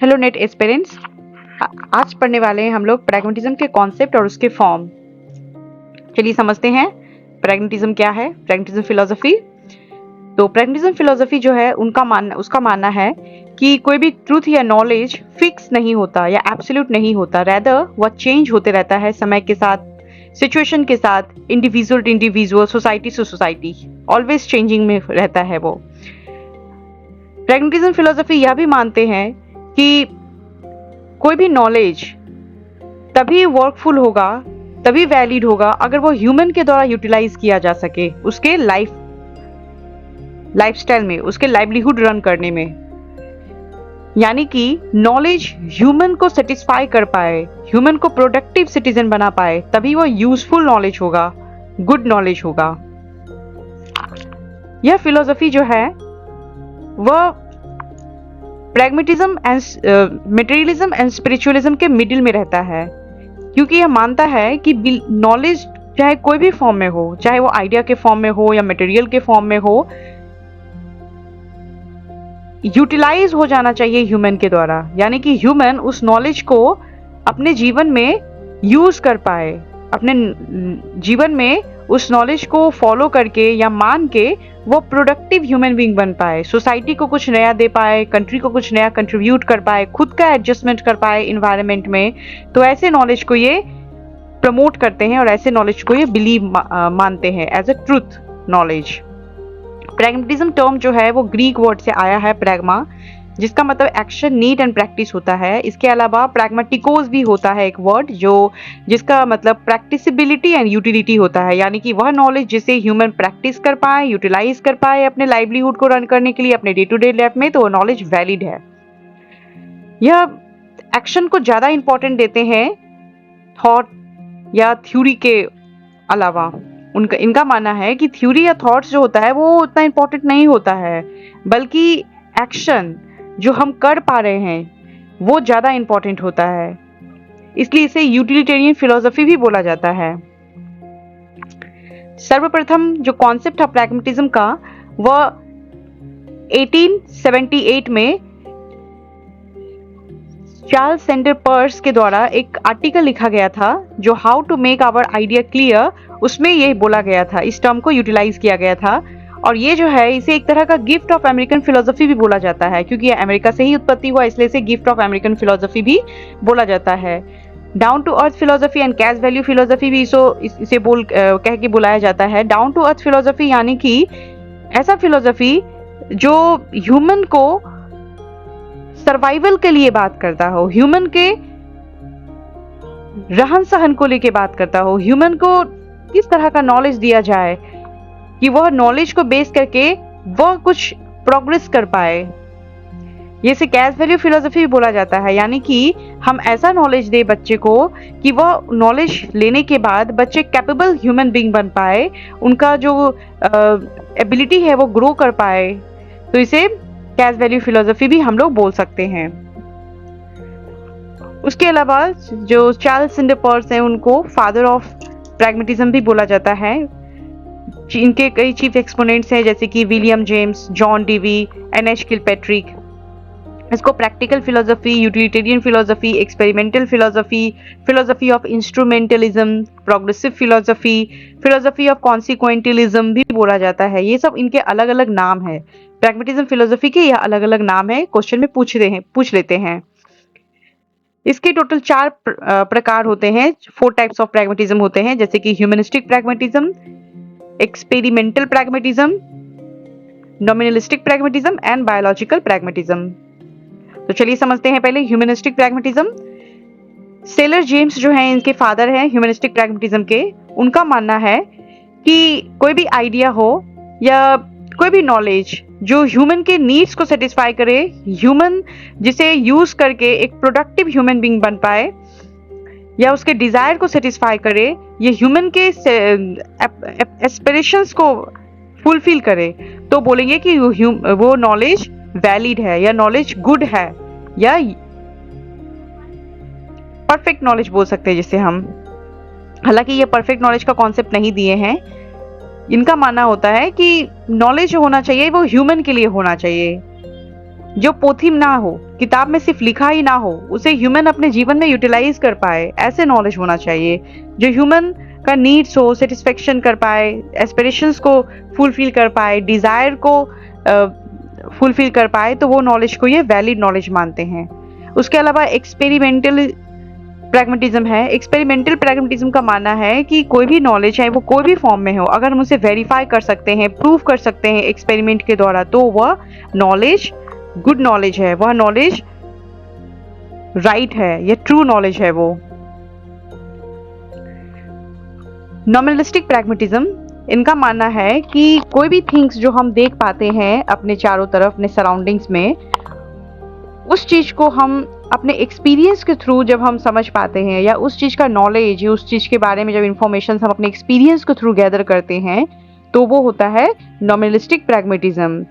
Hello net aspirants. आज पढ़ने वाले हैं हम लोग प्रैग्मेटिज्म के कॉन्सेप्ट और उसके फॉर्म। चलिए समझते हैं प्रैग्मेटिज्म क्या है, प्रैग्मेटिज्म फिलोसफी। तो प्रैग्मेटिज्म फिलोसफी जो है उसका मानना है कि कोई भी ट्रूथ या नॉलेज फिक्स नहीं होता या एब्सोल्यूट नहीं होता, रेदर वह चेंज होते रहता है समय के साथ, सिचुएशन के साथ, individual to individual, society to society, always changing में रहता है वो। प्रैग्मेटिज्म फिलोसफी यह भी मानते हैं कि कोई भी नॉलेज तभी वर्कफुल होगा, तभी वैलिड होगा अगर वो ह्यूमन के द्वारा यूटिलाइज किया जा सके उसके लाइफस्टाइल में, उसके लाइवलीहुड रन करने में। यानी कि नॉलेज ह्यूमन को सेटिस्फाई कर पाए, ह्यूमन को प्रोडक्टिव सिटीजन बना पाए, तभी वो यूजफुल नॉलेज होगा, गुड नॉलेज होगा। यह फिलोसफी जो है वह pragmatism and materialism and spiritualism के मिडिल में रहता है, क्योंकि यह मानता है कि नॉलेज चाहे कोई भी फॉर्म में हो, चाहे वो आइडिया के फॉर्म में हो या मटेरियल के फॉर्म में हो, यूटिलाइज हो जाना चाहिए ह्यूमन के द्वारा। यानी कि ह्यूमन उस नॉलेज को अपने जीवन में यूज कर पाए, अपने जीवन में उस नॉलेज को फॉलो करके या मान के वो प्रोडक्टिव ह्यूमन बीइंग बन पाए, सोसाइटी को कुछ नया दे पाए, कंट्री को कुछ नया कंट्रीब्यूट कर पाए, खुद का एडजस्टमेंट कर पाए इन्वायरमेंट में। तो ऐसे नॉलेज को ये प्रमोट करते हैं और ऐसे नॉलेज को ये बिलीव मानते हैं as a truth knowledge. Pragmatism term जो है वो ग्रीक वर्ड से आया है, प्रैग्मा, जिसका मतलब एक्शन, नीड एंड प्रैक्टिस होता है। इसके अलावा प्रैग्मेटिकोस भी होता है एक वर्ड जिसका मतलब प्रैक्टिसिबिलिटी एंड यूटिलिटी होता है। यानी कि वह नॉलेज जिसे ह्यूमन प्रैक्टिस कर पाए, यूटिलाइज कर पाए अपने लाइवलीहुड को रन करने के लिए, अपने डे टू डे लाइफ में, तो वो नॉलेज वैलिड है। यह एक्शन को ज्यादा इंपॉर्टेंट देते हैं थॉट या थ्योरी के अलावा। इनका मानना है कि थ्योरी या थॉट्स जो होता है वो उतना इंपॉर्टेंट नहीं होता है, बल्कि एक्शन जो हम कर पा रहे हैं वो ज्यादा इंपॉर्टेंट होता है। इसलिए इसे यूटिलिटेरियन फिलोसफी भी बोला जाता है। सर्वप्रथम जो कॉन्सेप्ट था प्रैग्मेटिज्म का वह 1878 में चार्ल्स सेंडर पर्स के द्वारा एक आर्टिकल लिखा गया था जो how to make our idea clear, उसमें ये बोला गया था, इस टर्म को यूटिलाइज किया गया था। और ये जो है इसे एक तरह का गिफ्ट ऑफ अमेरिकन फिलोसफी भी बोला जाता है, क्योंकि ये अमेरिका से ही उत्पत्ति हुआ, इसलिए इसे गिफ्ट ऑफ अमेरिकन फिलोसफी भी बोला जाता है। Down to earth philosophy and cash value philosophy भी इसे कह के बुलाया जाता है। डाउन टू अर्थ फिलोसफी यानी कि ऐसा फिलोसफी जो ह्यूमन को सर्वाइवल के लिए बात करता हो, ह्यूमन के रहन सहन को लेके बात करता हो, ह्यूमन को किस तरह का नॉलेज दिया जाए कि वह नॉलेज को बेस करके वह कुछ प्रोग्रेस कर पाए। ये से कैश वैल्यू फिलोसफी भी बोला जाता है। यानी कि हम ऐसा नॉलेज दे बच्चे को कि वह नॉलेज लेने के बाद बच्चे कैपेबल ह्यूमन बीइंग बन पाए, उनका जो एबिलिटी है वो ग्रो कर पाए। तो इसे कैश वैल्यू फिलोसफी भी हम लोग बोल सकते हैं। उसके अलावा जो चार्ल्स सेंडर पर्स हैं उनको फादर ऑफ प्रैग्मेटिज्म भी बोला जाता है। इनके कई चीफ एक्सपोनेंट्स हैं जैसे कि William James, John Dewey, N H. Kilpatrick. इसको practical philosophy, utilitarian philosophy, experimental philosophy, philosophy of instrumentalism, progressive philosophy, philosophy of consequentialism भी बोला जाता है। ये सब इनके अलग अलग नाम है। प्रैग्मेटिज्म फिलोसफी के यह अलग अलग नाम है, क्वेश्चन में पूछ लेते हैं। इसके टोटल 4 प्रकार होते हैं, 4 टाइप्स ऑफ प्रैग्मेटिज्म होते हैं, जैसे कि humanistic pragmatism, experimental pragmatism, nominalistic pragmatism and biological pragmatism. तो चलिए समझते हैं पहले ह्यूमनिस्टिक प्रैग्मेटिज्म। सेलर जेम्स जो हैं इनके फादर हैं ह्यूमनिस्टिक प्रैग्मेटिज्म के। उनका मानना है कि कोई भी आइडिया हो या कोई भी नॉलेज जो ह्यूमन के नीड्स को सेटिस्फाई करे, ह्यूमन जिसे यूज करके एक प्रोडक्टिव ह्यूमन बीइंग बन पाए या उसके डिजायर को सेटिस्फाई करे, ये ह्यूमन के एस्पिरेशंस को फुलफिल करे, तो बोलेंगे कि वो नॉलेज वैलिड है या नॉलेज गुड है या परफेक्ट नॉलेज बोल सकते हैं जिसे हम। हालांकि ये परफेक्ट नॉलेज का कॉन्सेप्ट नहीं दिए हैं। इनका मानना होता है कि नॉलेज जो होना चाहिए वो ह्यूमन के लिए होना चाहिए, जो पोथी ना हो, किताब में सिर्फ लिखा ही ना हो, उसे ह्यूमन अपने जीवन में यूटिलाइज कर पाए, ऐसे नॉलेज होना चाहिए। जो ह्यूमन का नीड्स हो, सेटिस्फेक्शन कर पाए, एस्पिरेशंस को फुलफिल कर पाए, डिजायर को फुलफिल कर पाए, तो वो नॉलेज को ये वैलिड नॉलेज मानते हैं। उसके अलावा एक्सपेरिमेंटल प्रैग्मेटिज्म है। एक्सपेरिमेंटल प्रैग्मेटिज्म का मानना है कि कोई भी नॉलेज है वो कोई भी फॉर्म में हो, अगर हम उसे वेरीफाई कर सकते हैं, प्रूव कर सकते हैं एक्सपेरिमेंट के द्वारा, तो वह नॉलेज गुड नॉलेज है, वह नॉलेज राइट है, यह ट्रू नॉलेज है। वो नॉमिनलिस्टिक प्रैग्मेटिज्म, इनका मानना है कि कोई भी थिंग्स जो हम देख पाते हैं अपने चारों तरफ, अपने सराउंडिंग्स में, उस चीज को हम अपने एक्सपीरियंस के थ्रू जब हम समझ पाते हैं, या उस चीज का नॉलेज, उस चीज के बारे में जब इंफॉर्मेशन हम अपने एक्सपीरियंस के थ्रू गैदर करते हैं, तो वो होता है नॉमिनलिस्टिक प्रैग्मेटिज्म।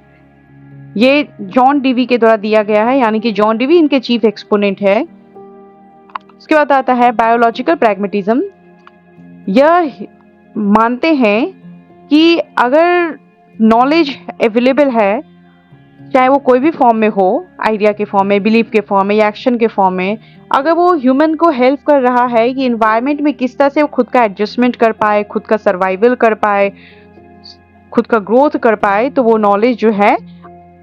ये जॉन डीवी के द्वारा दिया गया है, यानी कि जॉन डीवी इनके चीफ एक्सपोनेंट है। उसके बाद आता है बायोलॉजिकल प्रैग्मेटिज्म। यह मानते हैं कि अगर नॉलेज अवेलेबल है, चाहे वो कोई भी फॉर्म में हो, आइडिया के फॉर्म में, बिलीफ के फॉर्म में या एक्शन के फॉर्म में, अगर वो ह्यूमन को हेल्प कर रहा है कि इन्वायरमेंट में किस तरह से वो खुद का एडजस्टमेंट कर पाए, खुद का सर्वाइवल कर पाए, खुद का ग्रोथ कर पाए, तो वो नॉलेज जो है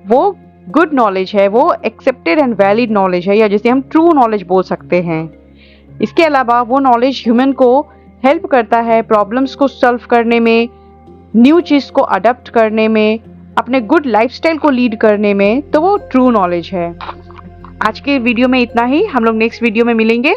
वो गुड नॉलेज है, वो एक्सेप्टेड एंड वैलिड नॉलेज है, या जिसे हम ट्रू नॉलेज बोल सकते हैं। इसके अलावा वो नॉलेज ह्यूमन को हेल्प करता है प्रॉब्लम्स को सॉल्व करने में, न्यू चीज को अडॉप्ट करने में, अपने गुड लाइफस्टाइल को लीड करने में, तो वो ट्रू नॉलेज है। आज के वीडियो में इतना ही, हम लोग नेक्स्ट वीडियो में मिलेंगे।